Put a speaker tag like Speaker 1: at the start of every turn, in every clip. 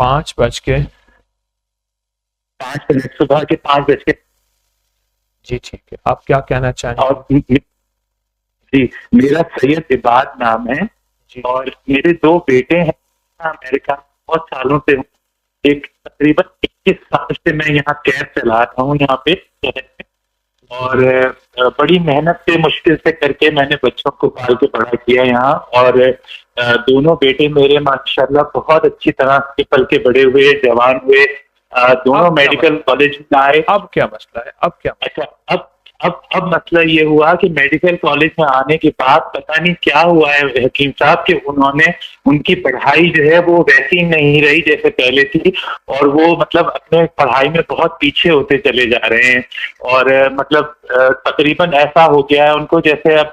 Speaker 1: 5:05
Speaker 2: صبح کے 5
Speaker 1: جی ٹھیک ہے، آپ کیا کہنا چاہیں؟
Speaker 2: اور جی میرا سید عباد نام ہے
Speaker 1: جی
Speaker 2: اور میرے 2 بیٹے ہیں امریکہ بہت سالوں سے ہوں. ایک تقریباً 21 سال سے میں یہاں کیب چلا رہا ہوں یہاں پہ شہر میں، اور بڑی محنت سے مشکل سے کر کے میں نے بچوں کو پال کے بڑا کیا یہاں. اور دونوں بیٹے میرے ماشاءاللہ بہت اچھی طرح سے پل کے بڑے ہوئے، جوان ہوئے. دونوں میڈیکل کالج میں آئے.
Speaker 1: اب کیا مسئلہ ہے؟
Speaker 2: اچھا اب مسئلہ یہ ہوا کہ میڈیکل کالج میں آنے کے بعد پتہ نہیں کیا ہوا ہے حکیم صاحب کہ ان کی پڑھائی جو ہے وہ ویسی نہیں رہی جیسے پہلے تھی، اور وہ مطلب اپنے پڑھائی میں بہت پیچھے ہوتے چلے جا رہے ہیں. اور مطلب تقریباً ایسا ہو گیا ہے ان کو جیسے اب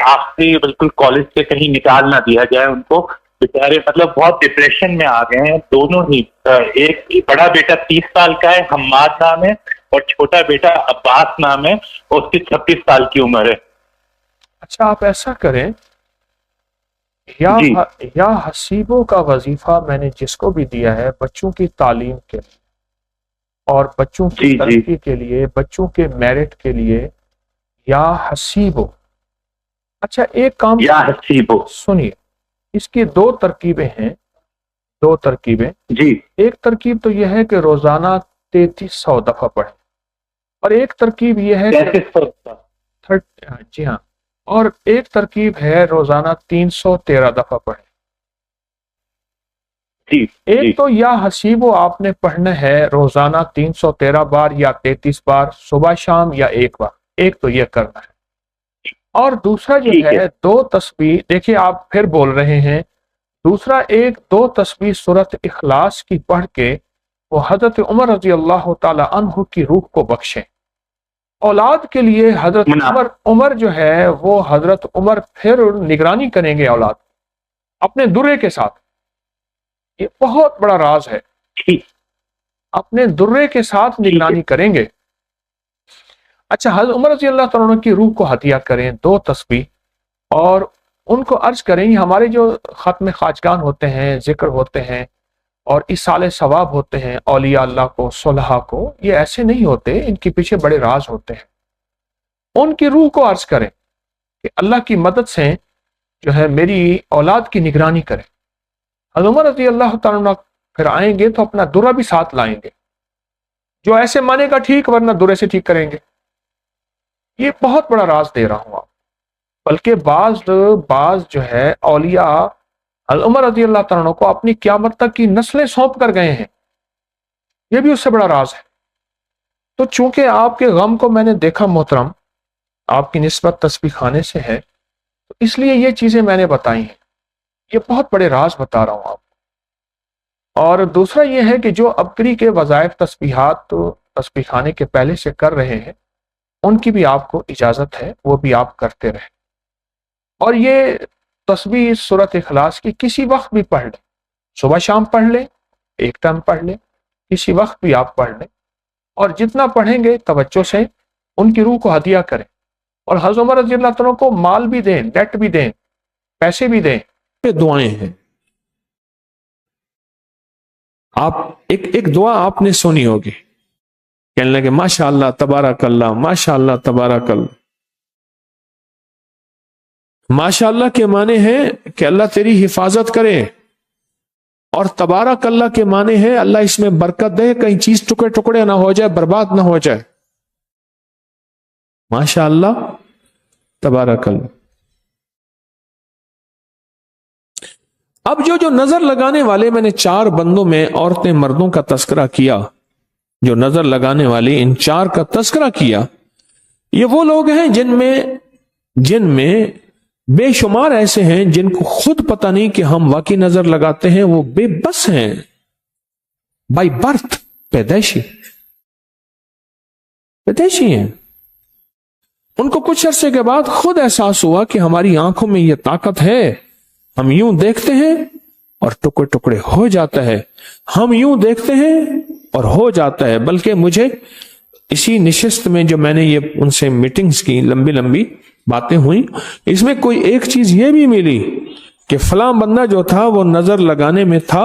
Speaker 2: آخری بالکل کالج سے کہیں نکال نہ دیا جائے ان کو. بیچارے مطلب بہت ڈپریشن میں آ گئے ہیں دونوں ہی. ایک بڑا بیٹا 30 سال کا ہے، حماد نام ہے، اور چھوٹا بیٹا عباس نام ہے، اور اس کی 26 سال کی عمر ہے.
Speaker 1: اچھا آپ ایسا کریں،
Speaker 2: جی
Speaker 1: یا حسیبوں کا وظیفہ میں نے جس کو بھی دیا ہے بچوں کی تعلیم کے لیے اور بچوں کی
Speaker 2: جی
Speaker 1: ترقی کے لیے، بچوں کے میرٹ کے لیے، یا حسیبو. اچھا ایک کام
Speaker 2: یا حسیبو.
Speaker 1: سنیے، اس کی 2 ترکیبیں ہیں، 2 ترکیبیں.
Speaker 2: جی
Speaker 1: ایک ترکیب تو یہ ہے کہ روزانہ 3300 دفعہ پڑھیں، اور ایک ترکیب یہ ہے کہ
Speaker 2: 3300.
Speaker 1: جی ہاں، اور ایک ترکیب ہے روزانہ 313 دفعہ پڑھیں.
Speaker 2: جی
Speaker 1: ایک تو یا حسیبو آپ نے پڑھنا ہے روزانہ 313 بار یا 33 بار، صبح شام یا ایک بار. ایک تو یہ کرنا ہے. اور دوسرا جو ہے 2 تسبیح، دیکھیں آپ پھر بول رہے ہیں. دوسرا 2 تسبیح سورۃ اخلاص کی پڑھ کے وہ حضرت عمر رضی اللہ تعالی عنہ کی روح کو بخشیں. اولاد کے لیے حضرت عمر جو ہے وہ حضرت عمر پھر نگرانی کریں گے اولاد اپنے درے کے ساتھ. یہ بہت بڑا راز ہے، اپنے درے کے ساتھ نگرانی کریں گے. اچھا حضرت عمر رضی اللہ تعالیٰ عنہ کی روح کو ہدیہ کریں 2 تسبیح، اور ان کو عرض کریں ہمارے جو ختم خواجگان ہوتے ہیں، ذکر ہوتے ہیں اور اصال ثواب ہوتے ہیں اولیاء اللہ کو، صلحاء کو، یہ ایسے نہیں ہوتے، ان کے پیچھے بڑے راز ہوتے ہیں. ان کی روح کو عرض کریں کہ اللہ کی مدد سے جو ہے میری اولاد کی نگرانی کریں. حضرت عمر رضی اللہ تعالیٰ عنہ پھر آئیں گے تو اپنا درہ بھی ساتھ لائیں گے. جو ایسے مانے گا ٹھیک، ورنہ درے سے ٹھیک کریں گے. یہ بہت بڑا راز دے رہا ہوں آپ. بلکہ بعض جو ہے اولیاء حضرت عمر رضی اللہ تعالیٰ عنہ کو اپنی قیامت تک کی نسلیں سونپ کر گئے ہیں. یہ بھی اس سے بڑا راز ہے. تو چونکہ آپ کے غم کو میں نے دیکھا محترم، آپ کی نسبت تسبیح خانے سے ہے، تو اس لیے یہ چیزیں میں نے بتائی ہیں. یہ بہت بڑے راز بتا رہا ہوں آپ کو. اور دوسرا یہ ہے کہ جو ابکری کے وظائف تسبیحات تسبیح خانے کے پہلے سے کر رہے ہیں، ان کی بھی آپ کو اجازت ہے، وہ بھی آپ کرتے رہیں. اور یہ تسبیح سورۃ اخلاص کی کسی وقت بھی پڑھ لیں، صبح شام پڑھ لیں، ایک ٹائم پڑھ لیں، کسی وقت بھی آپ پڑھ لیں. اور جتنا پڑھیں گے توجہ سے ان کی روح کو ہدیہ کریں. اور حضرت عمر رضی اللہ تعالیٰ کو مال بھی دیں، نیٹ بھی دیں، پیسے بھی دیں. یہ دعائیں ہیں. آپ ایک دعا آپ نے سنی ہوگی، کہنے لگے ماشاء اللہ تبارک اللہ، ماشاء اللہ تبارک اللہ. ماشاء اللہ کے معنی ہے کہ اللہ تیری حفاظت کرے، اور تبارک اللہ کے معنی ہے اللہ اس میں برکت دے، کہیں چیز ٹکڑے ٹکڑے نہ ہو جائے، برباد نہ ہو جائے. ماشاء اللہ تبارک اللہ. اب جو نظر لگانے والے، میں نے 4 بندوں میں عورتیں مردوں کا تذکرہ کیا، جو نظر لگانے والے ان 4 کا تذکرہ کیا، یہ وہ لوگ ہیں جن میں بے شمار ایسے ہیں جن کو خود پتہ نہیں کہ ہم واقعی نظر لگاتے ہیں. وہ بے بس ہیں بائی برتھ، پیدائشی ہیں. ان کو کچھ عرصے کے بعد خود احساس ہوا کہ ہماری آنکھوں میں یہ طاقت ہے، ہم یوں دیکھتے ہیں اور ٹکڑے ٹکڑے ہو جاتا ہے، ہم یوں دیکھتے ہیں اور ہو جاتا ہے. بلکہ مجھے اسی نشست میں جو میں نے یہ ان سے میٹنگز کی، لمبی لمبی باتیں ہوئیں، اس میں کوئی ایک چیز یہ بھی ملی کہ فلاں بندہ جو تھا وہ نظر لگانے میں تھا،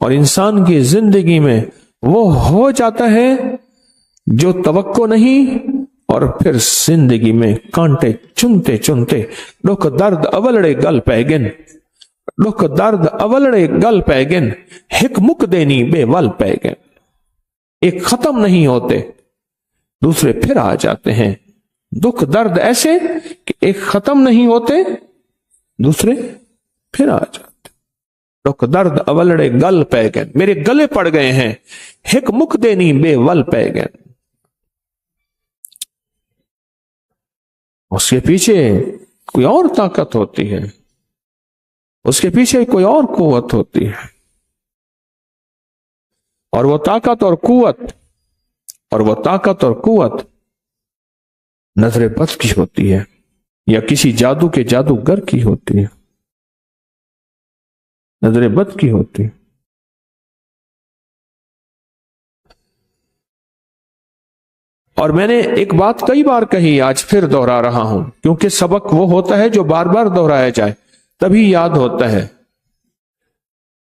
Speaker 3: اور انسان کی زندگی میں وہ ہو جاتا ہے جو توقع نہیں، اور پھر زندگی میں کانٹے چنتے چنتے دکھ درد اولڑے گل پیگن، دکھ درد اولڑے گل پیگن، ہک مک دینی بے ول پیگن۔ ایک ختم نہیں ہوتے، دوسرے پھر آ جاتے ہیں۔ دکھ درد ایسے کہ ایک ختم نہیں ہوتے، دوسرے پھر آ جاتے۔ دکھ درد اولڑے گل پیگن، میرے گلے پڑ گئے ہیں، ہک مک دینی بے ول پیگن۔ اس کے پیچھے کوئی اور طاقت ہوتی ہے، اس کے پیچھے کوئی اور قوت ہوتی ہے، اور وہ طاقت اور قوت نظر بد کی ہوتی ہے، یا کسی جادو کے جادوگر کی ہوتی ہے، نظر بد کی ہوتی ہے۔ اور میں نے ایک بات کئی بار کہی، آج پھر دوہرا رہا ہوں، کیونکہ سبق وہ ہوتا ہے جو بار بار دہرایا جائے تبھی یاد ہوتا ہے۔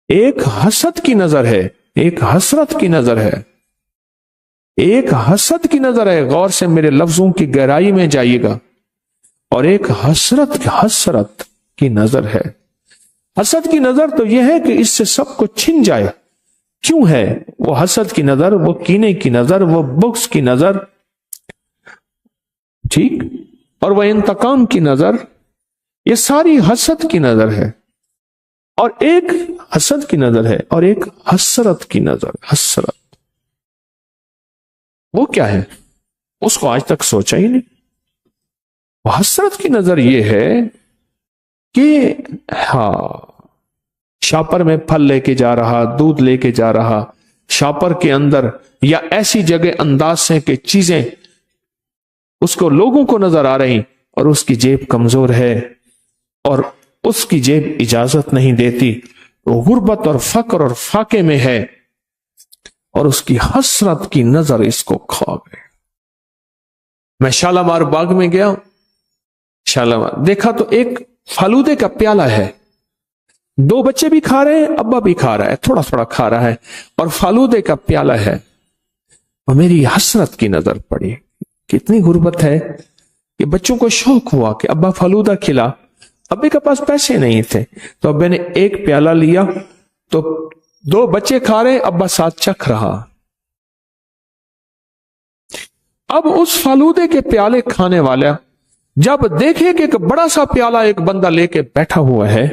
Speaker 3: ایک حسد کی نظر ہے، ایک حسرت کی نظر ہے، ایک حسد کی نظر ہے، غور سے میرے لفظوں کی گہرائی میں جائیے گا، اور ایک حسرت کی نظر ہے۔ حسد کی نظر تو یہ ہے کہ اس سے سب کچھ چھن جائے۔ کیوں ہے وہ حسد کی نظر، وہ کینے کی نظر، وہ بغض کی نظر، ٹھیک، اور وہ انتقام کی نظر، یہ ساری حسد کی نظر ہے۔ اور ایک حسد کی نظر ہے اور ایک حسرت کی نظر۔ حسرت وہ کیا ہے؟ اس کو آج تک سوچا ہی نہیں۔ وہ حسرت کی نظر یہ ہے کہ شاپر میں پھل لے کے جا رہا، دودھ لے کے جا رہا، شاپر کے اندر یا ایسی جگہ انداز سے کہ چیزیں اس کو لوگوں کو نظر آ رہی، اور اس کی جیب کمزور ہے، اور اس کی جیب اجازت نہیں دیتی، وہ غربت اور فقر اور فاقے میں ہے، اور اس کی حسرت کی نظر اس کو کھا گئی۔ میں شالامار باغ میں گیا، شالامار دیکھا تو ایک فالودے کا پیالہ ہے، دو بچے بھی کھا رہے ہیں، ابا بھی کھا رہا ہے، تھوڑا تھوڑا کھا رہا ہے، اور فالودے کا پیالہ ہے۔ اور میری حسرت کی نظر پڑی، کتنی غربت ہے کہ بچوں کو شوق ہوا کہ ابا فالودہ کھلا، ابے کے پاس پیسے نہیں تھے، تو ابے نے ایک پیالہ لیا، تو دو بچے کھا رہے، ابا ساتھ چکھ رہا۔ اب اس فالودے کے پیالے کھانے والا جب دیکھے کہ ایک بڑا سا پیالہ ایک بندہ لے کے بیٹھا ہوا ہے،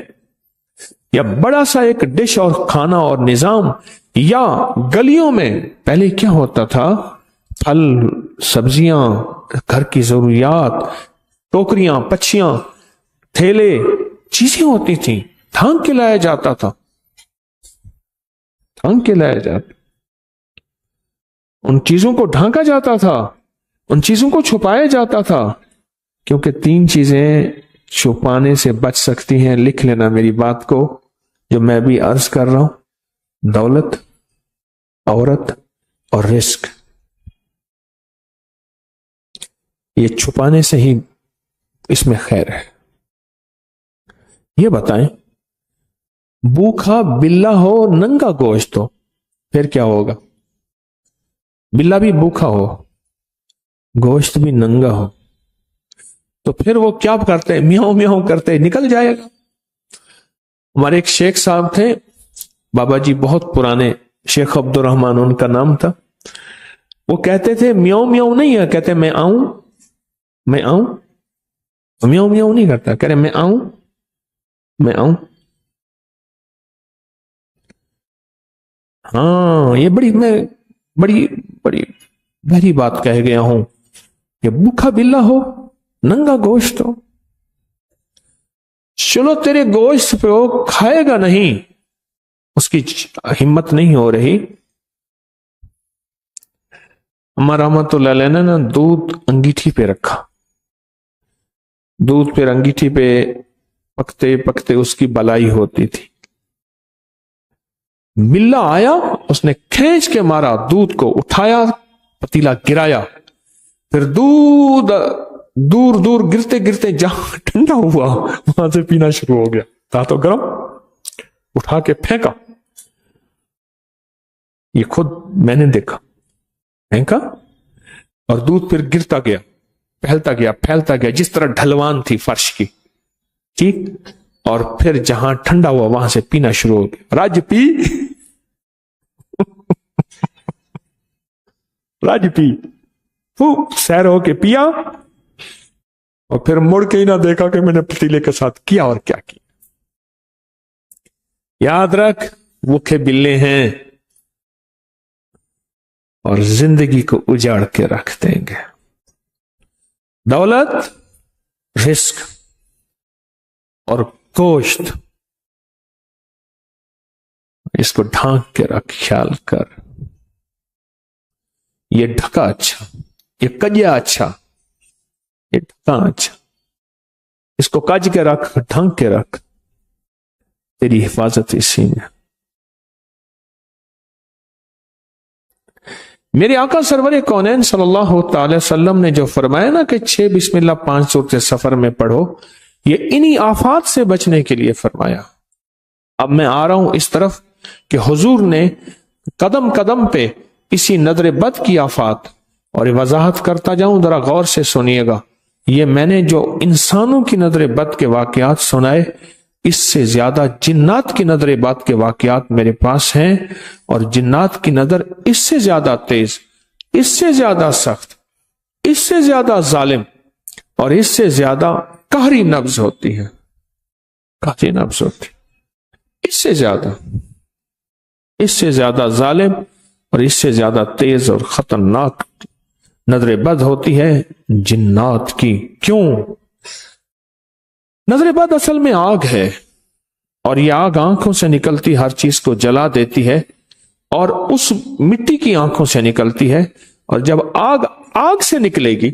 Speaker 3: یا بڑا سا ایک ڈش اور کھانا اور نظام، یا گلیوں میں پہلے کیا ہوتا تھا، پھل، سبزیاں، گھر کی ضروریات، ٹوکریاں، پچیاں، تھیلے، چیزیں ہوتی تھیں، ڈھانک کے لایا جاتا تھا، ڈھانک کے لایا جاتا، ان چیزوں کو ڈھانکا جاتا تھا، ان چیزوں کو چھپایا جاتا تھا، کیونکہ تین چیزیں چھپانے سے بچ سکتی ہیں، لکھ لینا میری بات کو جو میں بھی عرض کر رہا ہوں، دولت، عورت اور رزق۔ یہ چھپانے سے ہی اس میں خیر ہے۔ یہ بتائیں، بھوکا بلا ہو، ننگا گوشت ہو، پھر کیا ہوگا؟ بلا بھی بھوکا ہو، گوشت بھی ننگا ہو، تو پھر وہ کیا کرتے؟ میاؤں میاؤں کرتے نکل جائے گا۔ ہمارے ایک شیخ صاحب تھے، بابا جی بہت پرانے، شیخ عبد الرحمن ان کا نام تھا، وہ کہتے تھے میاؤں میاؤں نہیں ہے، کہتے میں آؤں، میں آؤں، میاؤں میاؤں نہیں کرتا، کہہ رہے میں آؤں، میں آؤں۔ ہاں، یہ بڑی بڑی بات کہہ گیا ہوں کہ بھوکا بلا ہو، ننگا گوشت ہو، چلو تیرے گوشت پہ وہ کھائے گا نہیں، اس کی ہمت نہیں ہو رہی۔ ہمارا رحمت اللہ علیہ نے نا دودھ انگیٹھی پہ رکھا، دودھ پہ انگیٹھی پہ پکتے پکتے اس کی بلائی ہوتی تھی۔ بلا آیا، اس نے کھینچ کے مارا، دودھ کو اٹھایا، پتیلا گرایا، پھر دودھ دور دور گرتے گرتے جہاں ٹھنڈا ہوا وہاں سے پینا شروع ہو گیا، تھا تو گرم، اٹھا کے پھینکا، یہ خود میں نے دیکھا پھینکا اور دودھ پھر گرتا گیا پھیلتا گیا جس طرح ڈھلوان تھی فرش کی، ٹھیک، اور پھر جہاں ٹھنڈا ہوا وہاں سے پینا شروع ہو گیا۔ راج پی راج پی سیر ہو کے پیا اور پھر مڑ کے ہی نہ دیکھا کہ میں نے پتیلے کے ساتھ کیا اور کیا کیا۔ یاد رکھ بھوکے بلے ہیں اور زندگی کو اجاڑ کے رکھ دیں گے۔ دولت، رزق اور گوشت، اس کو ڈھانک کے رکھ، خیال کر، یہ ڈھکا اچھا، یہ کجیا اچھا، یہ ڈھکا اچھا، اس کو کج کے رکھ، ڈھانک کے رکھ، تیری حفاظت اسی میں۔ میرے آقا سرور کونین صلی اللہ تعالی وسلم نے جو فرمایا نا کہ 6 بسم اللہ 5 سورتیں سفر میں پڑھو، یہ انہی آفات سے بچنے کے لیے فرمایا۔ اب میں آ رہا ہوں اس طرف کہ حضور نے قدم قدم پہ اسی نظر بد کی آفات، اور یہ وضاحت کرتا جاؤں، ذرا غور سے سنیے گا۔ یہ میں نے جو انسانوں کی نظر بد کے واقعات سنائے، اس سے زیادہ جنات کی نظر بد کے واقعات میرے پاس ہیں، اور جنات کی نظر اس سے زیادہ تیز، اس سے زیادہ سخت، اس سے زیادہ ظالم اور اس سے زیادہ قہری نبض ہوتی ہے، قہری نبض ہوتی، اس سے زیادہ ظالم اور اس سے زیادہ تیز اور خطرناک نظر بد ہوتی ہے جنات کی۔ کیوں؟ نظر بد اصل میں آگ ہے، اور یہ آگ آنکھوں سے نکلتی ہر چیز کو جلا دیتی ہے، اور اس مٹی کی آنکھوں سے نکلتی ہے، اور جب آگ سے نکلے گی،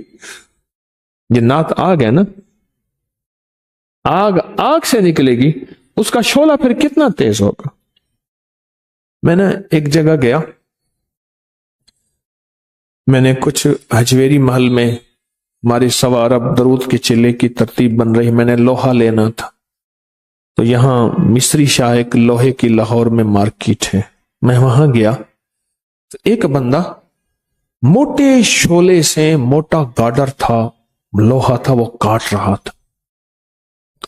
Speaker 3: جنات آگ ہے نا، آگ سے نکلے گی، اس کا شعلہ پھر کتنا تیز ہوگا۔ میں نے ایک جگہ گیا، میں نے کچھ ہجویری محل میں ہماری 1.25 ارب درود کے چلے کی ترتیب بن رہی، میں نے لوہا لینا تھا، تو یہاں مصری شاہ ایک لوہے کی لاہور میں مارکیٹ ہے، میں وہاں گیا تو ایک بندہ موٹے شولے سے، موٹا گارڈر تھا، لوہا تھا، وہ کاٹ رہا تھا،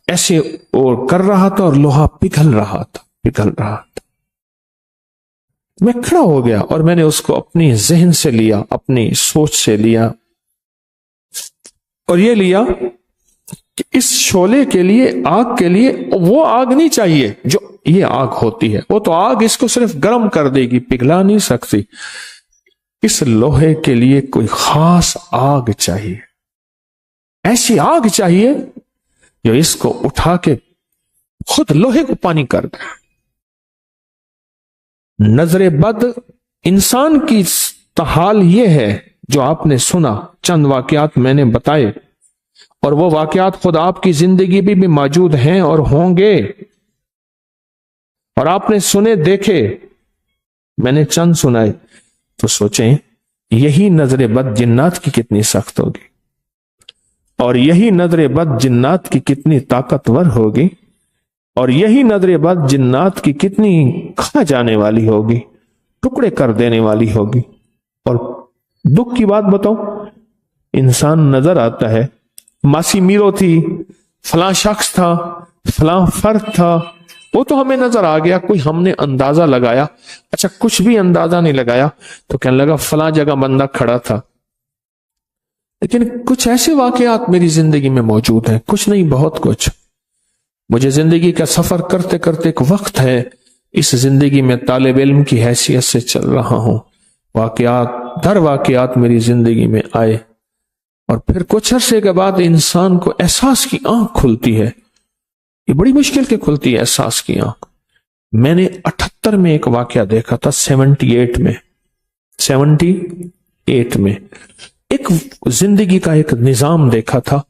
Speaker 3: ایسے اور کر رہا تھا، اور لوہا پگھل رہا تھا۔ میں کھڑا ہو گیا اور میں نے اس کو اپنی ذہن سے لیا، اپنی سوچ سے لیا، اور یہ لیا کہ اس شعلے کے لیے، آگ کے لیے وہ آگ نہیں چاہیے جو یہ آگ ہوتی ہے، وہ تو آگ اس کو صرف گرم کر دے گی، پگھلا نہیں سکتی۔ اس لوہے کے لیے کوئی خاص آگ چاہیے، ایسی آگ چاہیے جو اس کو اٹھا کے خود لوہے کو پانی کر دے۔ نظر بد انسان کی حال یہ ہے جو آپ نے سنا، چند واقعات میں نے بتائے، اور وہ واقعات خود آپ کی زندگی بھی موجود ہیں اور ہوں گے، اور آپ نے سنے دیکھے، میں نے چند سنائے، تو سوچیں یہی نظر بد جنات کی کتنی سخت ہوگی، اور یہی نظر بد جنات کی کتنی طاقتور ہوگی، اور یہی نظر بد جنات کی کتنی کھا جانے والی ہوگی، ٹکڑے کر دینے والی ہوگی۔ اور دکھ کی بات بتاؤں، انسان نظر آتا ہے، ماسی میرو تھی، فلاں شخص تھا، فلاں فرد تھا، وہ تو ہمیں نظر آ گیا، کوئی ہم نے اندازہ لگایا، اچھا کچھ بھی اندازہ نہیں لگایا تو کہنے لگا فلاں جگہ بندہ کھڑا تھا۔ لیکن کچھ ایسے واقعات میری زندگی میں موجود ہیں، کچھ نہیں بہت کچھ۔ مجھے زندگی کا سفر کرتے کرتے ایک وقت ہے، اس زندگی میں طالب علم کی حیثیت سے چل رہا ہوں، واقعات در واقعات میری زندگی میں آئے، اور پھر کچھ عرصے کے بعد انسان کو احساس کی آنکھ کھلتی ہے، یہ بڑی مشکل کے کھلتی ہے احساس کی آنکھ۔ میں نے 78 میں ایک واقعہ دیکھا تھا، 78 میں ایک زندگی کا ایک نظام دیکھا تھا،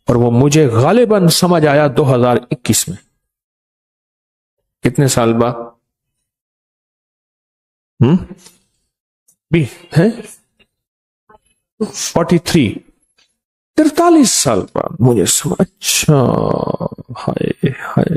Speaker 3: اور وہ مجھے غالباً سمجھ آیا 2021 میں۔ کتنے سال بعد بھی ہے؟ 43 سال بعد مجھے سمجھ، اچھا ہائے ہائے،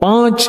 Speaker 3: 5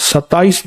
Speaker 3: 27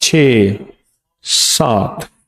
Speaker 3: 6, 7,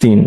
Speaker 3: 3।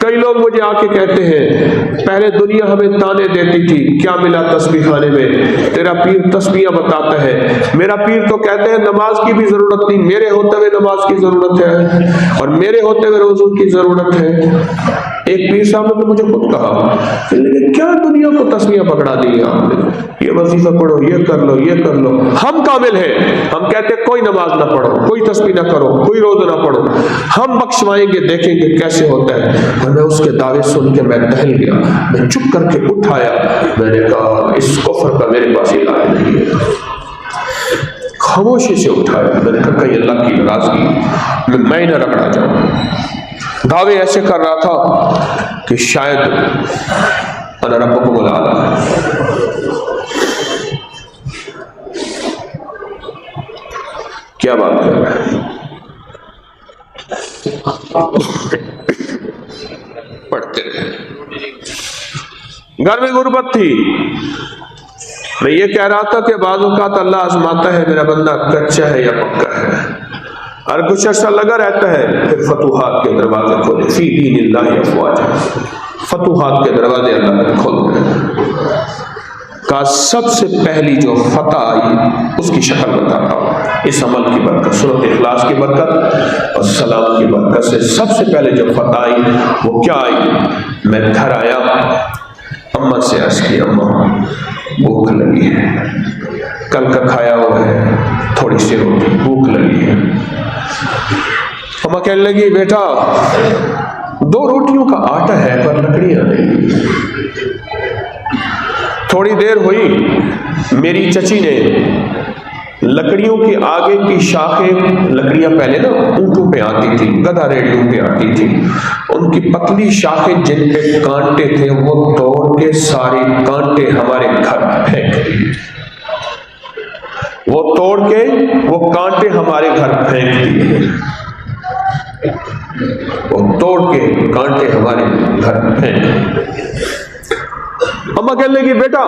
Speaker 3: کئی لوگ مجھے آ کے کہتے ہیں پہلے دنیا ہمیں تانے دیتی تھی، کیا ملا تسبیح خانے میں، تیرا پیر تسبیحاں بتاتا ہے۔ میرا پیر تو کہتے ہیں نماز کی بھی ضرورت نہیں، میرے ہوتے ہوئے نماز کی ضرورت ہے اور میرے ہوتے ہوئے روزوں کی ضرورت ہے۔ ایک پیر صاحب نے مجھے خود کہا لیکن کیا دنیا کو تسبیحاں پکڑا دی آپ نے، یہ وظیفہ پڑھو، یہ کر لو، یہ کر لو۔ ہم کامل ہیں، ہم کہتے ہیں کوئی نماز نہ پڑھو، کوئی تسبیح نہ کرو، کوئی روزہ نہ پڑھو، ہم بخشوائیں گے، دیکھیں گے کیسے ہوتا ہے۔ اور میں اس کے دعوے سن کے میں دہل گیا، میں چپ کر کے اٹھایا، میں نے کہا اس کفر کا میرے پاس علاج نہیں ہے۔ خاموشی سے اٹھایا، میں نے کہا کہیں اللہ کی ناراضگی میں نہ رگڑا جاؤں۔ دعوے ایسے کر رہا تھا کہ شاید انا ربکم الاعلی۔ کیا بات کر رہا ہے، پڑھتے رہے۔ گھر میں غربت تھی، میں یہ کہہ رہا تھا کہ بعض اوقات اللہ آزماتا ہے میرا بندہ کچا ہے یا پکا ہے، اور کچھ عرصہ لگا رہتا ہے، پھر فتوحات کے دروازے کھولے، فی دین اللہ افواجا، فتوحات کے دروازے اللہ نے کھول دے۔ کا سب سے پہلی جو فتح آئی اس کی شکل بتاتا ہوں، اس عمل کی برکت، سورۃ اخلاص کی برکت اور سلام کی برکت سے سب سے پہلے جو فتح آئی وہ کیا آئی؟ میں گھر آیا، اماں سے عرض کی اماں بھوک لگی ہے، کل کا کھایا ہوا ہے تھوڑی سی روٹی، بھوک لگی ہے۔ اماں کہنے لگی بیٹا 2 روٹیوں کا آٹا ہے پر لکڑیاں نہیں۔ تھوڑی دیر ہوئی، میری چچی نے لکڑیوں کے آگے کی شاخیں، لکڑیاں پہلے نا اونٹوں پہ آتی تھی، گدھا ریڑھیوں پہ آتی تھی، ان کی پتلی شاخیں جن پہ کانٹے تھے وہ توڑ کے سارے کانٹے ہمارے گھر پھینک دیے، وہ توڑ کے وہ کانٹے ہمارے گھر پھینک دیے، وہ توڑ کے کانٹے ہمارے گھر پھینک دیے۔ اماں کہنے لگی بیٹا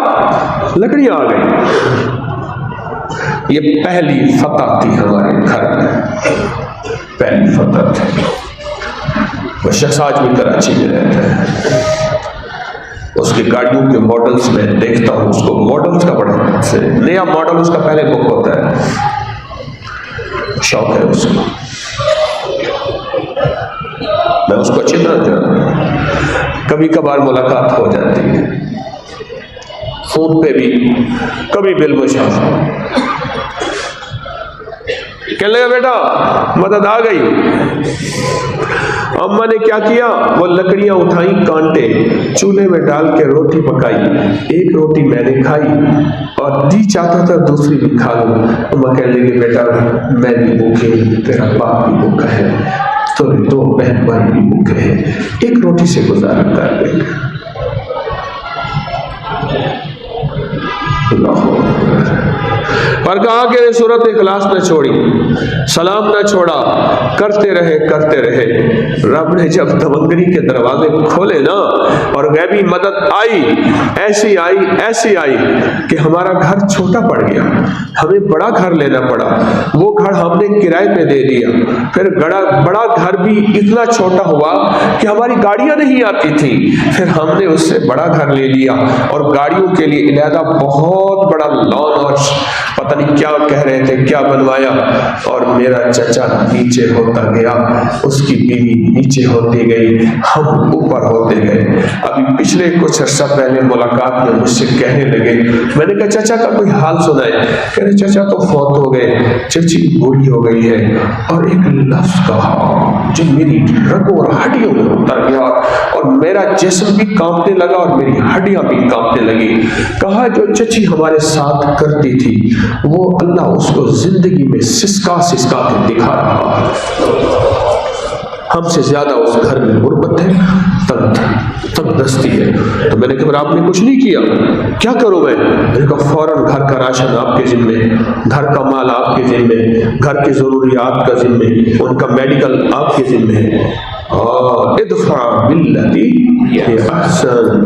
Speaker 3: لکڑیاں آ گئی۔ یہ پہلی فتح تھی ہمارے گھر میں، پہلی فتح تھی۔ وہ شخص آج بھی کراچی میں رہتا ہے، اس کی گاڑیوں کے ماڈلز میں دیکھتا ہوں، اس کو ماڈلز کا بڑا نیا ماڈل اس کا پہلے بک ہوتا ہے، شوق ہے اس کو، میں اس کو اچھی طرح جانتا ہوں، کبھی کبھار ملاقات ہو جاتی ہے فون پہ بھی، کبھی بالمشافہ۔ کہنے لگا بیٹا مدد آ گئی۔ اماں نے کیا کیا، وہ لکڑیاں اٹھائیں، کانٹے چولہے میں ڈال کے روٹی پکائی، ایک روٹی میں نے کھائی اور جی چاہتا تھا دوسری بھی کھا لوں۔ اماں کہنے لگی بیٹا میں بھی بھوکے ہوں، تیرا باپ بھی بھوکا ہے، تو 2 بہن بھائی بھی بھوکے ہیں، ایک روٹی سے گزارا کر لیں گے۔ اور کہا کہ سورۃ اخلاص نہ چھوڑی، سلام نہ چھوڑا، کرتے رہے کرتے رہے۔ رب نے جب دمنگری کے دروازے کھولے نا اور غیبی مدد آئی، ایسی آئی کہ ہمارا گھر چھوٹا پڑ گیا، ہمیں بڑا گھر لینا پڑا، وہ گھر ہم نے کرائے پہ دے دیا، پھر بڑا گھر بھی اتنا چھوٹا ہوا کہ ہماری گاڑیاں نہیں آتی تھی، پھر ہم نے اس سے بڑا گھر لے لیا اور گاڑیوں کے لیے علیحدہ بہت بڑا لان اور پتہ نہیں کیا کہہ رہے تھے کیا بنوایا، اور میرا چچا نیچے ہوتا گیا، اس کی بیوی نیچے ہوتی گئی، ہم اوپر ہوتے گئے۔ ابھی پچھلے کچھ عرصہ پہلے ملاقات میں مجھ سے کہنے لگے، میں نے کہا چچا کا کوئی حال سنائے، کہہ رہے چچا تو فوت ہو گئے، چچی بوڑھی ہو گئی ہے، اور ایک لفظ کہا جو میری رگوں اور ہڈیوں میں اتر گیا اور میرا جسم بھی کانپنے لگا اور میری ہڈیاں بھی کانپنے لگی۔ کہا جو چچی ہمارے ساتھ کرتی تھی وہ اللہ اس کو زندگی میں سسکا کے دکھا رہا ہے، ہم سے زیادہ اس گھر میں غربت ہے، تنگ دستی ہے۔ تو میں نے کہا آپ نے کچھ نہیں کیا، کیا کروں میں نے کہا فوراً گھر کا راشن آپ کے ذمے، گھر کا مال آپ کے ذمے، گھر کی ضروریات کا ذمے، ان کا میڈیکل آپ کے ذمے ہے، اور ادفع باللتی ہی احسن،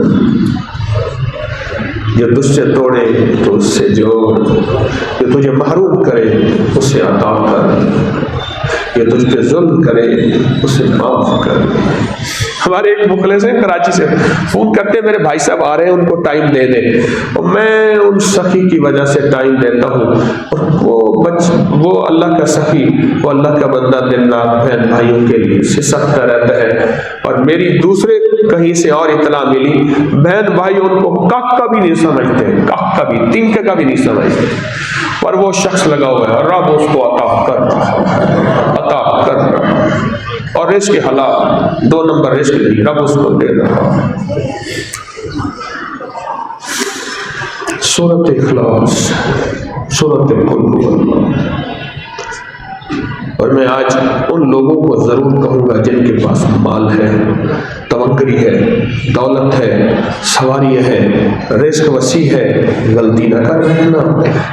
Speaker 3: جو تجھ سے توڑے تو اس سے جوڑ، جو تجھے محروم کرے اسے عطا کر، جو تجھ پہ ظلم کرے اسے معاف کر۔ ہمارے ایک مخلص ہیں کراچی سے فون کرتے ہیں میرے بھائی صاحب آ رہے ہیں ان کو ٹائم دے دیں، اور میں ان سخی کی وجہ سے ٹائم دیتا ہوں، اور وہ اللہ کا سخی، وہ اللہ کا بندہ دن رات بہن بھائیوں کے لیے سسکتا رہتا ہے، اور میری دوسرے کہیں سے اور اطلاع ملی بہن بھائی ان کو کک کا بھی نہیں سمجھتے، کک کا بھی تنکے کا بھی نہیں سمجھتے، اور وہ شخص لگا ہوا ہے اور رب اس کو عطا کر رہا اور رزق کے حالات 2 نمبر رزق نہیں، رب اس کو دے رہا۔ سورۃ اخلاص، سورۃ قل هو اللہ۔ اور میں آج ان لوگوں کو ضرور کہوں گا جن کے پاس مال ہے، تمکری ہے، دولت ہے، سواری ہے، رزق وسیع ہے، غلطی نہ کر رہنا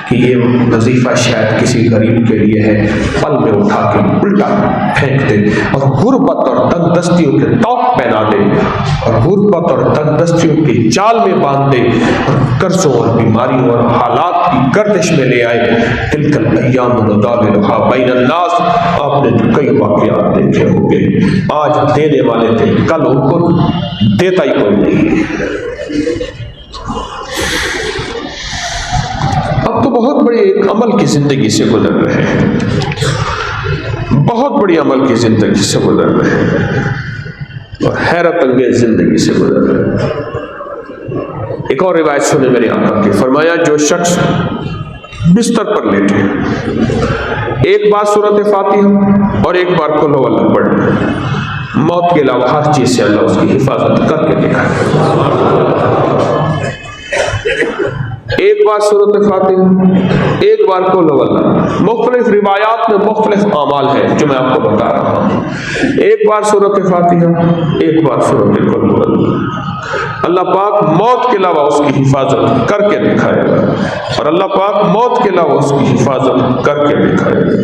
Speaker 3: کہ یہ وظیفہ شاید کسی غریب کے لیے ہے، پل میں اٹھا کے الٹا پھینک دے اور غربت اور تنگ دستیوں کے توق پہنا دے، اور غربت اور تنگ دستیوں کے جال میں باندھ دے، اور قرضوں اور بیماریوں اور حالات کی گردش میں لے آئے۔ تلک الایام نداولها بین الناس، آپ نے کئی واقعات دیکھے ہوں گے، آج دینے والے تھے کل ان کو دیتا ہی کوئی نہیں۔ اب تو بہت بڑی ایک عمل کی زندگی سے گزر رہے ہیں، بہت بڑی عمل کی زندگی سے گزر رہے ہیں، اور حیرت انگیز زندگی سے گزر رہے ہیں۔ ایک اور روایت سنے میرے آقا کی، فرمایا جو شخص بستر پر لیٹے ایک بار سورۃ فاتحہ اور ایک بار قل هو اللہ پڑھے، موت کے علاوہ ہر چیز سے اللہ اس کی حفاظت کر کے دکھائے۔ ایک بار سورۃ فاتحہ، ایک بار قل هو اللہ۔ مختلف روایات میں مختلف اعمال ہیں جو میں آپ کو بتا رہا ہوں۔ ایک بار سورۃ فاتحہ، ایک بار سورۃ قل هو اللہ۔ اللہ پاک موت کے علاوہ اس کی حفاظت کر کے دکھائے گا، اور اللہ پاک موت کے علاوہ اس کی حفاظت کر کے دکھائے گا۔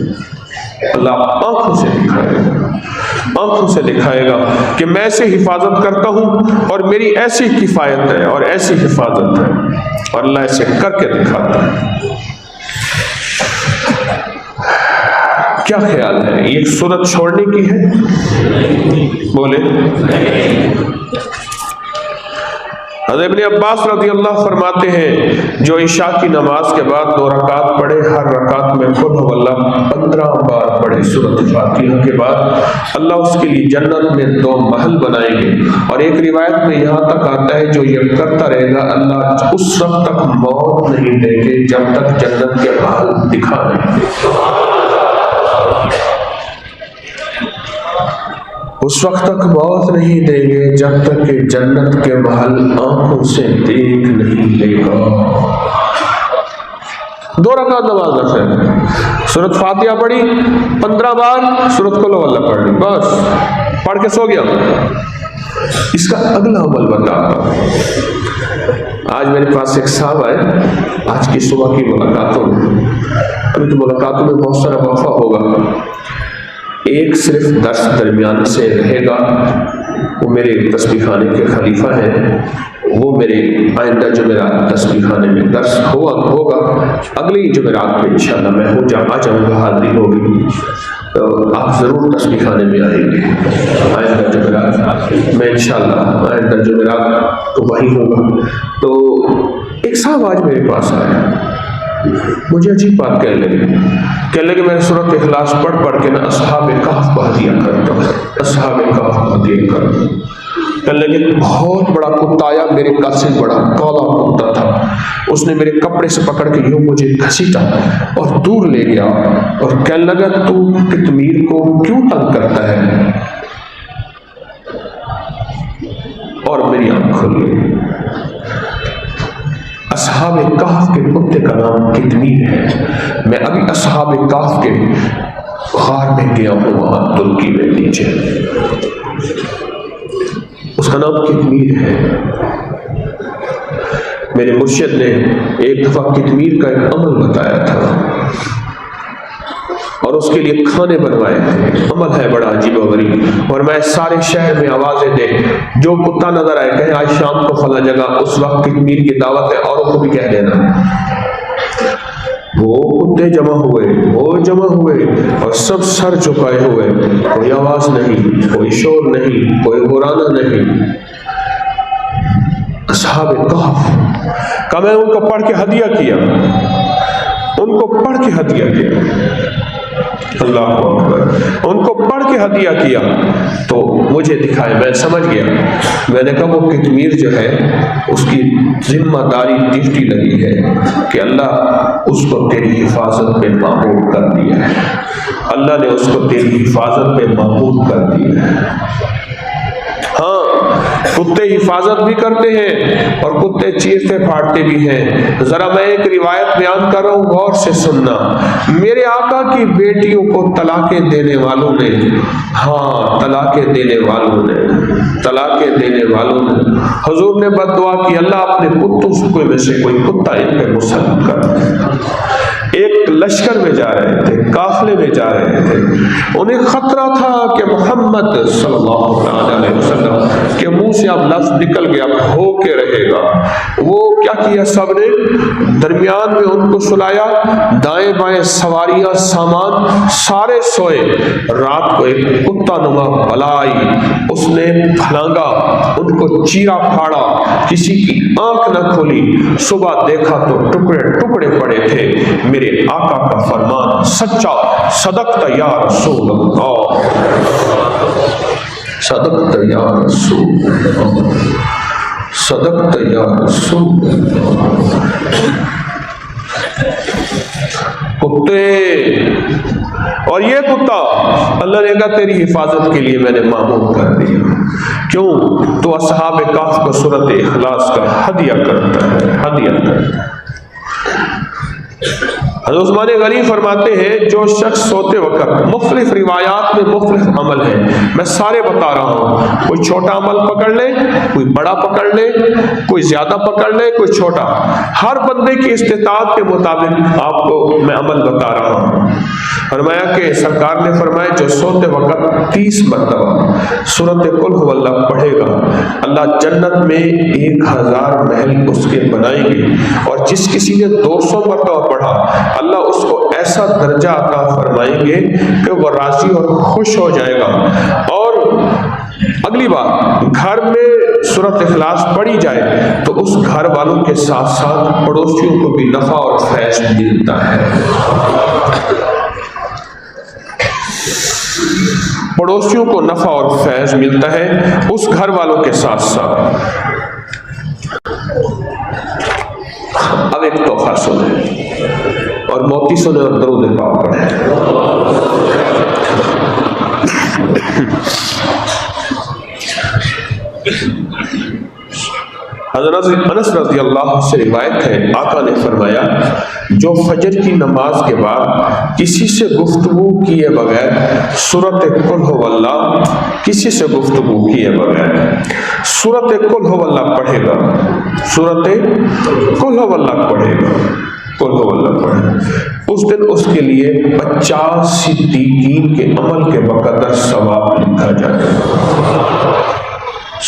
Speaker 3: اللہ آنکھوں سے دکھائے گا، آنکھوں سے دکھائے گا کہ میں ایسے حفاظت کرتا ہوں اور میری ایسی کفایت ہے اور ایسی حفاظت ہے، اور اللہ ایسے کر کے دکھاتا ہے۔ کیا خیال ہے یہ سورت چھوڑنے کی ہے؟ بولے۔ حضرت ابن عباس رضی اللہ فرماتے ہیں جو عشاء کی نماز کے بعد 2 رکعت پڑھے، ہر رکعت میں قل هو اللہ 15 بار پڑھے سورۃ فاتحہ کے بعد، اللہ اس کے لیے جنت میں 2 محل بنائیں گے، اور ایک روایت میں یہاں تک آتا ہے جو یہ کرتا رہے گا اللہ اس وقت تک موت نہیں دیں گے جب تک جنت کے محل دکھا نہیں دے، اس وقت تک موت نہیں دیں گے جب تک کہ جنت کے محل آنکھوں سے دیکھ نہیں لے گا۔ 2 رکعت نماز ہے، سورۃ فاتحہ پڑھی 15 بار، سورۃ قل هو اللہ پڑھ لی، بس پڑھ کے سو گیا۔ اس کا اگلا عمل بتاتا ہوں۔ آج میرے پاس ایک صاحب آئے، آج کی صبح کی ملاقاتوں میں، ابھی تو ملاقاتوں میں بہت سارا وقفہ ہوگا، ایک صرف درس درمیان سے رہے گا، وہ میرے تسبیح خانے کے خلیفہ ہیں، وہ میرے آئندہ جمعرات تسبیح خانے میں درس ہوگا، اگلی جمعرات میں انشاءاللہ میں آ جاؤں گا، حاضری ہوگی، تو آپ ضرور تسبیح خانے میں آئیں گے آئندہ جمعرات میں انشاءاللہ، آئندہ جمعرات تو وہی ہوگا۔ تو ایک صاحب آج میرے پاس آیا، مجھے عجیب بات کہنے لگے میں سورۃ اخلاص پڑھ کے نا اصحاب کہف پڑھ دیا کرتا ہوں، اصحاب کہف پڑھ دیا کرتا ہوں۔ کہنے لگے بہت بڑا کتا آیا میرے قد سے، بڑا کالا کتا تھا، اس نے میرے کپڑے سے پکڑ کے یوں مجھے گھسیٹا اور دور لے گیا، اور کہنے لگا تو کتمیر کو کیوں تنگ کرتا ہے، اور میری آنکھ کھل گئی۔ اصحاب کہف کے کتے کا نام کتمیر ہے، میں ابھی اصحاب کہف کے غار میں گیا ہوں، وہاں ترکی میں نیچے، اس کا نام کتمیر ہے۔ میرے مرشد نے ایک دفعہ کتمیر کا ایک عمل بتایا تھا، اور اس کے لیے کھانے بنوائے تھے، عمل ہے بڑا عجیب و غریب، اور میں سارے شہر میں آوازیں دے، جو کتا نظر آئے کہیں آج شام کو فلاں جگہ، اس وقت کتمیر کی دعوت ہے، اوروں کو بھی کہہ دینا۔
Speaker 4: وہ کتے جمع ہوئے اور سب سر جھکائے ہوئے، کوئی آواز نہیں، کوئی شور نہیں، کوئی غرانا نہیں۔ اصحاب کہف کا میں ان کو پڑھ کے ہدیہ کیا، اللہ اکبر، ان کو پڑھ کے ہدیہ کیا تو مجھے دکھائے، میں سمجھ گیا۔ میں نے کہا وہ کتمیر جو ہے اس کی ذمہ داری ڈیوٹی لگی ہے کہ اللہ اس کو تیری حفاظت میں معمور کر دیا ہے، اللہ نے اس کو تیری حفاظت میں معمور کر دیا ہے۔ ہاں، کتے حفاظت بھی کرتے ہیں اور کتے چیرتے پھاڑتے بھی ہیں۔ ذرا میں ایک روایت بیان کر رہا ہوں، غور سے سننا۔ میرے آقا کی بیٹیوں کو طلاقیں دینے والوں نے، طلاقیں دینے والوں نے حضور نے بد دعا کی، اللہ اپنے کتوں میں سے کوئی کتا ان پہ مسلط کر۔ ایک لشکر میں جا رہے تھے، قافلے میں جا رہے تھے، انہیں خطرہ تھا کہ محمد صلی اللہ علیہ وسلم کے منہ سے اب لفظ نکل گیا، ہو کے رہے گا۔ وہ کیا کیا، سب نے درمیان میں ان کو سلایا، دائیں بائیں سواریاں، سامان، سارے سوئے۔ رات کو ایک کتا نما بلا آئی، اس نے پھلانگا، ان کو چیرا پھاڑا، کسی کی آنکھ نہ کھولی۔ صبح دیکھا تو ٹکڑے ٹکڑے پڑے تھے۔ میرے آقا کا فرمان سچا، صدقت یا رسول اللہ، صدقت یا رسول اللہ، صدقت یا رسول اللہ۔ کتے، اور یہ کتا اللہ نے کہا تیری حفاظت کے لیے میں نے معمور کر دیا۔ کیوں؟ تو اصحاب کہف کو سورۃ اخلاص کا ہدیہ کرتا ہے۔ حضرت عثمان غنی فرماتے ہیں جو شخص سوتے وقت، مختلف روایات میں مختلف عمل ہے، میں سارے بتا رہا ہوں، کوئی چھوٹا عمل پکڑ لے، کوئی بڑا پکڑ لے، کوئی زیادہ پکڑ لے، کوئی چھوٹا، ہر بندے کی استطاعت کے مطابق آپ کو میں عمل بتا رہا ہوں۔ فرمایا کہ سرکار نے فرمایا جو سوتے وقت 30 مرتبہ سورۃ قل هو اللہ پڑھے گا، اللہ جنت میں 1000 محل اس کے بنائیں گے، اور جس کسی نے 200 مرتبہ پڑھا اللہ اس کو ایسا درجہ عطا فرمائیں گے کہ وہ راضی اور خوش ہو جائے گا۔ اور اگلی بار گھر میں سورۃ اخلاص پڑھی جائے تو اس گھر والوں کے ساتھ ساتھ پڑوسیوں کو بھی نفع اور فیض ملتا ہے، پڑوسیوں کو نفع اور فیض ملتا ہے اس گھر والوں کے ساتھ ساتھ۔ اب ایک تحفہ سنیں اور موتی سنیں اور درود پاک پڑھیں۔ حضرت انس رضی اللہ عنہ سے روایت ہے، آقا نے فرمایا جو فجر کی نماز کے بعد کسی سے گفتگو کیے بغیر سورۃ قل هو اللہ، کسی سے گفتگو کیے بغیر سورۃ قل هو اللہ پڑھے گا، سورۃ قل هو اللہ پڑھے گا، قل هو اللہ پڑھے، اس دن اس کے لیے 50 صدیقین کے عمل کے بقدر ثواب لکھا جائے گا۔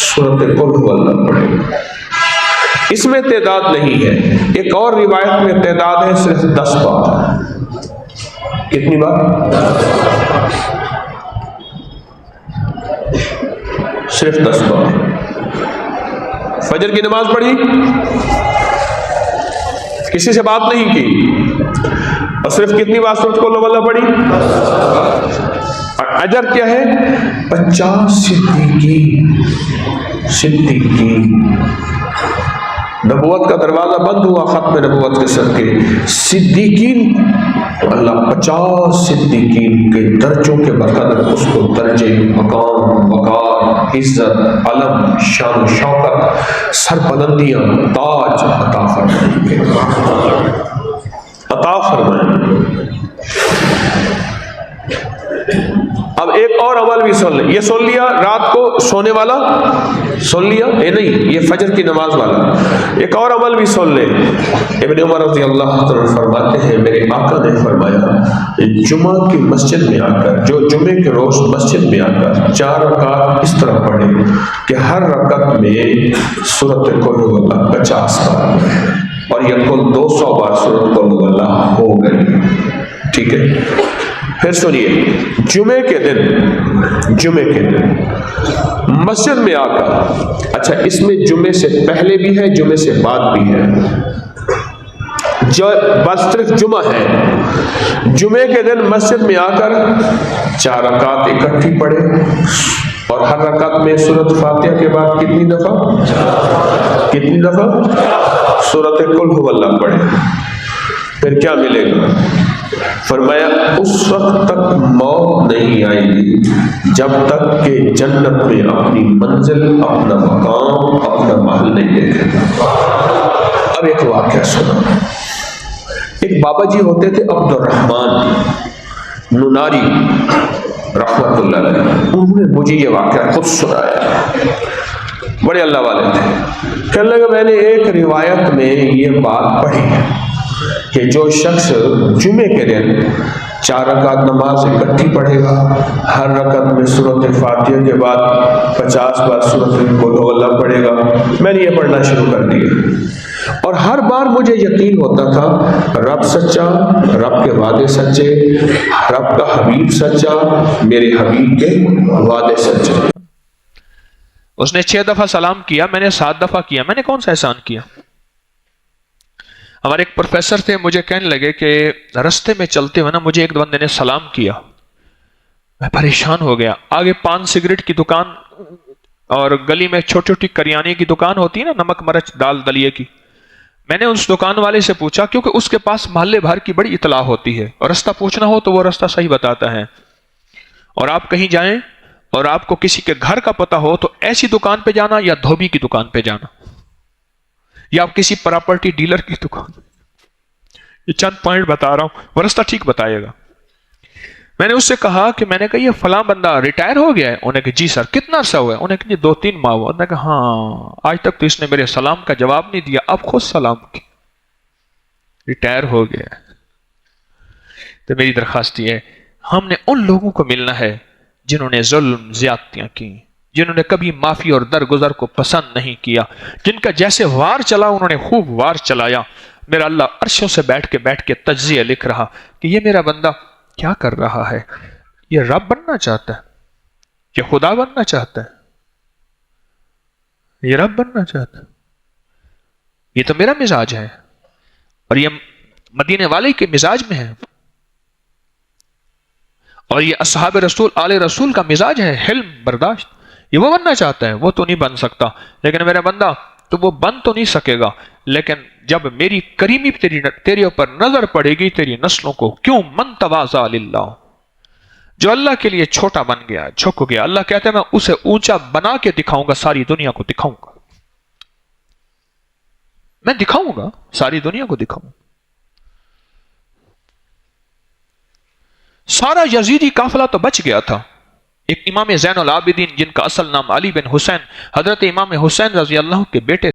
Speaker 4: سورۃ قل هو اللہ پڑھے گا، اس میں تعداد نہیں ہے۔ ایک اور روایت میں تعداد ہے صرف 10 بار۔ کتنی بار؟ صرف 10 بار۔ فجر کی نماز پڑھی، کسی سے بات نہیں کی، اور صرف کتنی بار سورۃ قل هو اللہ پڑھی؟ اجر کیا ہے؟ 50 صدیقین۔ نبوت کا دروازہ بند ہوا ختم نبوت کے صدقے، صدیقین اللہ 50 صدیقین کے درجوں کے بقدر اس کو درجے، مقام، وقار، عزت، علم، شان و شوکت، سربلندیاں، تاج عطا فرمائیں گے، عطا فرمائیں گے۔ اب ایک اور عمل بھی سن لیں، یہ سن لیا رات کو سونے والا، سن لیا یہ نہیں، یہ فجر کی نماز والا۔ ایک اور عمل بھی سن لیں، ابن عمر رضی اللہ عنہ فرماتے ہیں میرے آقا نے فرمایا جمعہ کی مسجد میں آ کر، جو جمعے کے روز مسجد میں آ کر 4 رکعت اس طرح پڑھے کہ ہر رکعت میں سورۃ قل هو اللہ 50 بار پڑھے۔ اور یہ کل 200 بار سورۃ قل هو اللہ ہو گئی. ٹھیک ہے. پھر سنیے، جمعے کے دن مسجد میں آ کر، اچھا اس میں جمعے سے پہلے بھی ہے، جمعے سے بعد بھی ہے، جو بس صرف جمعہ ہے. جمعے کے دن مسجد میں آ کر 4 رکعت اکٹھی پڑھے، اور ہر رکعت میں سورۃ فاتحہ کے بعد کتنی دفعہ سورۃ قل هو اللہ پڑھے. پھر کیا ملے گا؟ فرمایا اس وقت تک موت نہیں آئے گی جب تک کہ جنت میں اپنی منزل، اپنا مقام، اپنا محل نہیں دیکھے گا. اب ایک واقعہ سنا. ایک بابا جی ہوتے تھے عبد الرحمن نناری رحمت اللہ علیہ، انہوں نے مجھے یہ واقعہ خود سنایا. بڑے اللہ والے تھے. کہنے لگا میں نے ایک روایت میں یہ بات پڑھی کہ جو شخص جمعے کے دن 4 رکعت نماز اکٹھی پڑھے گا، ہر رکعت میں سورۃ فاتحہ کے بعد 50 بار سورۃ قل هو اللہ پڑھے گا. میں نے یہ پڑھنا شروع کر دیا، اور ہر بار مجھے یقین ہوتا تھا رب سچا، رب کے وعدے سچے، رب کا حبیب سچا، میرے حبیب کے وعدے سچے.
Speaker 1: اس نے 6 دفعہ سلام کیا، میں نے 7 دفعہ کیا. میں نے کون سا احسان کیا؟ ہمارے ایک پروفیسر تھے، مجھے کہنے لگے کہ رستے میں چلتے ہوئے نا مجھے ایک بندے نے سلام کیا، میں پریشان ہو گیا. آگے پان سگریٹ کی دکان اور گلی میں چھوٹی چھوٹی کریانے کی دکان ہوتی ہے نا، نمک مرچ دال دلیے کی. میں نے اس دکان والے سے پوچھا، کیونکہ اس کے پاس محلے بھر کی بڑی اطلاع ہوتی ہے، اور رستہ پوچھنا ہو تو وہ رستہ صحیح بتاتا ہے. اور آپ کہیں جائیں اور آپ کو کسی کے گھر کا پتہ ہو تو ایسی دکان پہ جانا یا دھوبی کی دکان پہ جانا، یا آپ کسی پراپرٹی ڈیلر کی دکان. یہ چند پوائنٹ بتا رہا ہوں، وہ رستہ ٹھیک بتائے گا. میں نے اس سے کہا کہ میں نے کہا یہ فلاں بندہ ریٹائر ہو گیا ہے؟ انہوں نے کہا جی سر. کتنا عرصہ ہوا ہے؟ انہوں نے کہا 2-3 ماہ ہوا. انہوں نے کہا ہاں آج تک تو اس نے میرے سلام کا جواب نہیں دیا، اب خود سلام کی، ریٹائر ہو گیا. تو میری درخواست یہ ہے، ہم نے ان لوگوں کو ملنا ہے جنہوں نے ظلم زیادتیاں کی، جنہوں نے کبھی معافی اور درگزر کو پسند نہیں کیا، جن کا جیسے وار چلا انہوں نے خوب وار چلایا. میرا اللہ عرشوں سے بیٹھ کے تجزیہ لکھ رہا کہ یہ میرا بندہ کیا کر رہا ہے. یہ رب بننا چاہتا ہے، یہ خدا بننا چاہتا ہے، یہ رب بننا چاہتا ہے. یہ تو میرا مزاج ہے، اور یہ مدینے والے کے مزاج میں ہے، اور یہ اصحاب رسول آل رسول کا مزاج ہے، حلم برداشت. یہ وہ بننا چاہتا ہے، وہ تو نہیں بن سکتا. لیکن میرا بندہ تو وہ بن تو نہیں سکے گا، لیکن جب میری کریمی تیرے اوپر نظر پڑے گی تیری نسلوں کو. کیوں؟ من تواضع للہ، جو اللہ کے لیے چھوٹا بن گیا، جھک گیا، اللہ کہتا ہے میں اسے اونچا بنا کے دکھاؤں گا، ساری دنیا کو دکھاؤں گا، میں دکھاؤں گا، ساری دنیا کو دکھاؤں. سارا یزیدی قافلہ تو بچ گیا تھا. ایک امام زین العابدین جن کا اصل نام علی بن حسین، حضرت امام حسین رضی اللہ کے بیٹے